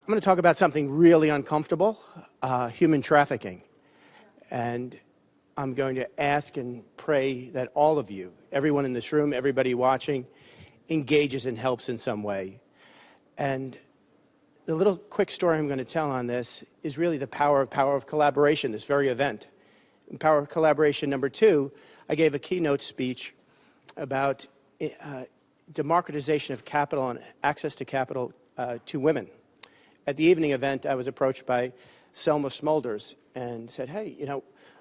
I'm going to talk about something really uncomfortable, human trafficking. And I'm going to ask and pray that all of you, everyone in this room, everybody watching, engages and helps in some way. And the little quick story I'm going to tell on this is really the power of collaboration, this very event. In Power of Collaboration number 2, I gave a keynote speech about democratization of capital and access to capital to women. At the evening event, I was approached by Selma Smulders and said, hey,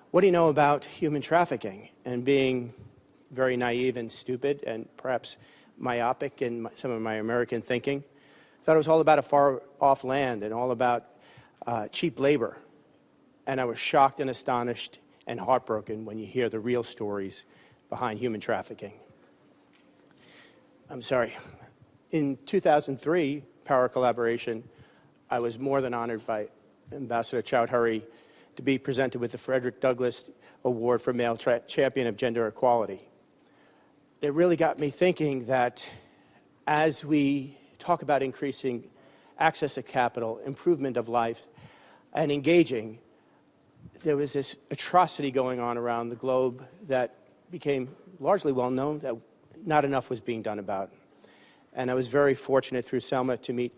what do you know about human trafficking? And being very naive and stupid and perhaps myopic in some of my American thinking, thought it was all about a far-off land and all about cheap labor. And I was shocked and astonished and heartbroken when you hear the real stories behind human trafficking. I'm sorry. In 2003, Power of Collaboration, I was more than honored by Ambassador Chowdhury to be presented with the Frederick Douglass Award for Male Champion of Gender Equality. It really got me thinking that as we talk about increasing access to capital, improvement of life, and engaging, there was this atrocity going on around the globe that became largely well known that not enough was being done about. And I was very fortunate through Selma to meet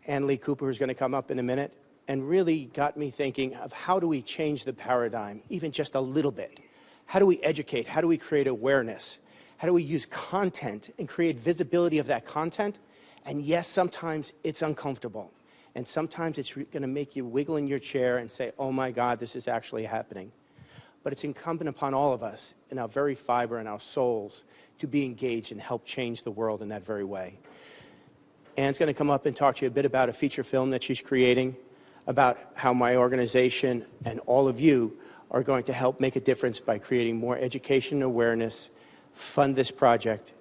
Ann Lee Cooper, who's going to come up in a minute, and really got me thinking of how do we change the paradigm, even just a little bit? How do we educate? How do we create awareness? How do we use content and create visibility of that content? And yes, sometimes it's uncomfortable. And sometimes it's going to make you wiggle in your chair and say, oh my God, this is actually happening. But it's incumbent upon all of us in our very fiber and our souls to be engaged and help change the world in that very way. Ann's going to come up and talk to you a bit about a feature film that she's creating, about how my organization and all of you are going to help make a difference by creating more education and awareness, fund this project,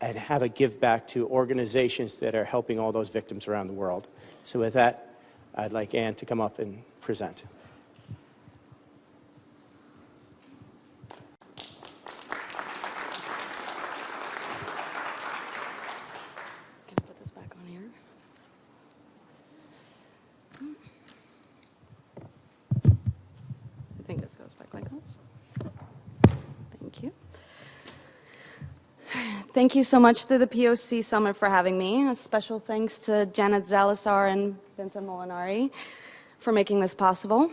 and have a give back to organizations that are helping all those victims around the world. So with that, I'd like Ann to come up and present. Thank you so much to the POC Summit for having me. A special thanks to Janet Zalazar and Vincent Molinari for making this possible.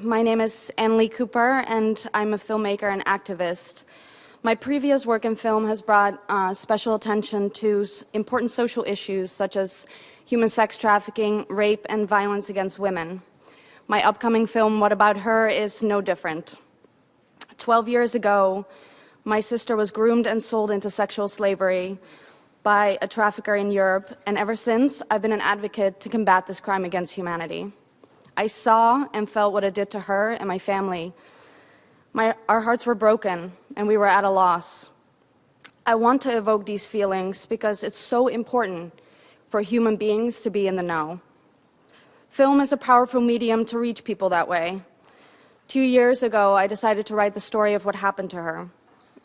My name is Ann Lee Cooper, and I'm a filmmaker and activist. My previous work in film has brought special attention to important social issues such as human sex trafficking, rape, and violence against women. My upcoming film, What About Her, is no different. 12 years ago, my sister was groomed and sold into sexual slavery by a trafficker in Europe, and ever since, I've been an advocate to combat this crime against humanity. I saw and felt what it did to her and my family. Our hearts were broken, and we were at a loss. I want to evoke these feelings because it's so important for human beings to be in the know. Film is a powerful medium to reach people that way. 2 years ago, I decided to write the story of what happened to her.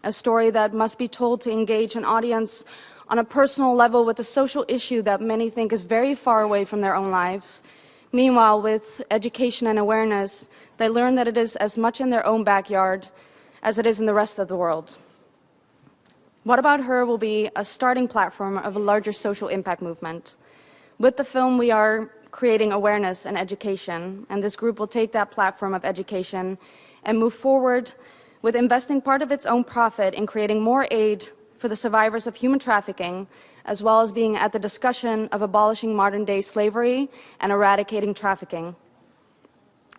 A story that must be told to engage an audience on a personal level with a social issue that many think is very far away from their own lives. Meanwhile, with education and awareness, they learn that it is as much in their own backyard as it is in the rest of the world. What About Her will be a starting platform of a larger social impact movement. With the film, we are creating awareness and education, and this group will take that platform of education and move forward with investing part of its own profit in creating more aid for the survivors of human trafficking, as well as being at the discussion of abolishing modern-day slavery and eradicating trafficking.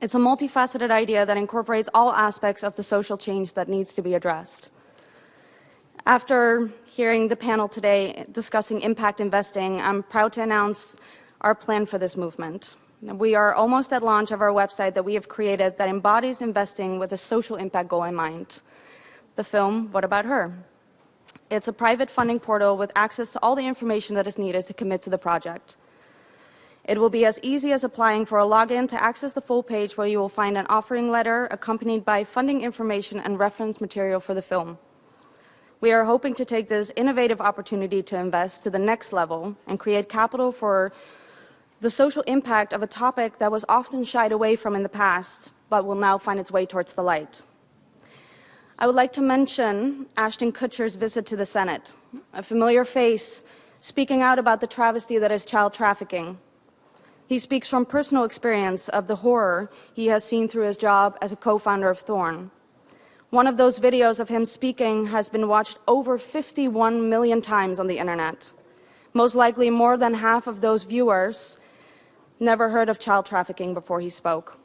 It's a multifaceted idea that incorporates all aspects of the social change that needs to be addressed. After hearing the panel today discussing impact investing, I'm proud to announce our plan for this movement. We are almost at launch of our website that we have created that embodies investing with a social impact goal in mind. The film, What About Her? It's a private funding portal with access to all the information that is needed to commit to the project. It will be as easy as applying for a login to access the full page, where you will find an offering letter accompanied by funding information and reference material for the film. We are hoping to take this innovative opportunity to invest to the next level and create capital for the social impact of a topic that was often shied away from in the past, but will now find its way towards the light. I would like to mention Ashton Kutcher's visit to the Senate, a familiar face speaking out about the travesty that is child trafficking. He speaks from personal experience of the horror he has seen through his job as a co-founder of Thorn. One of those videos of him speaking has been watched over 51 million times on the internet. Most likely more than half of those viewers never heard of child trafficking before he spoke.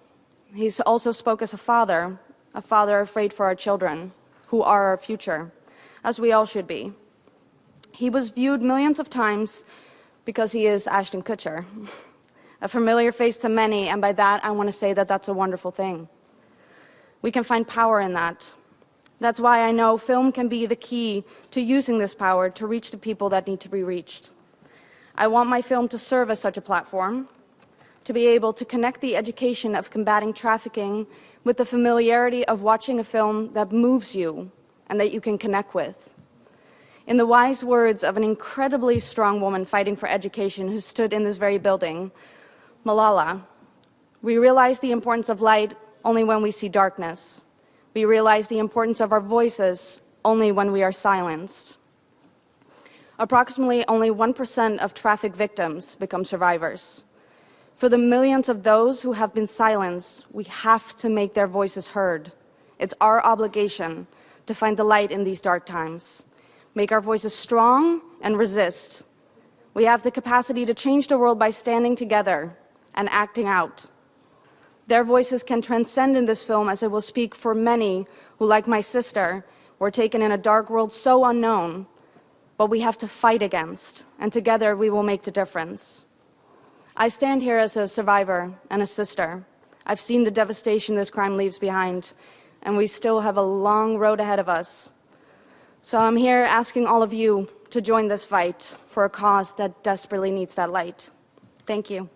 He also spoke as a father afraid for our children, who are our future, as we all should be. He was viewed millions of times because he is Ashton Kutcher, a familiar face to many, and by that I want to say that that's a wonderful thing. We can find power in that. That's why I know film can be the key to using this power to reach the people that need to be reached. I want my film to serve as such a platform, to be able to connect the education of combating trafficking with the familiarity of watching a film that moves you and that you can connect with. In the wise words of an incredibly strong woman fighting for education who stood in this very building, Malala, we realize the importance of light only when we see darkness. We realize the importance of our voices only when we are silenced. Approximately only 1% of traffic victims become survivors. For the millions of those who have been silenced, we have to make their voices heard. It's our obligation to find the light in these dark times, make our voices strong and resist. We have the capacity to change the world by standing together and acting out. Their voices can transcend in this film as it will speak for many who, like my sister, were taken in a dark world so unknown, but we have to fight against, and together we will make the difference. I stand here as a survivor and a sister. I've seen the devastation this crime leaves behind, and we still have a long road ahead of us. So I'm here asking all of you to join this fight for a cause that desperately needs that light. Thank you.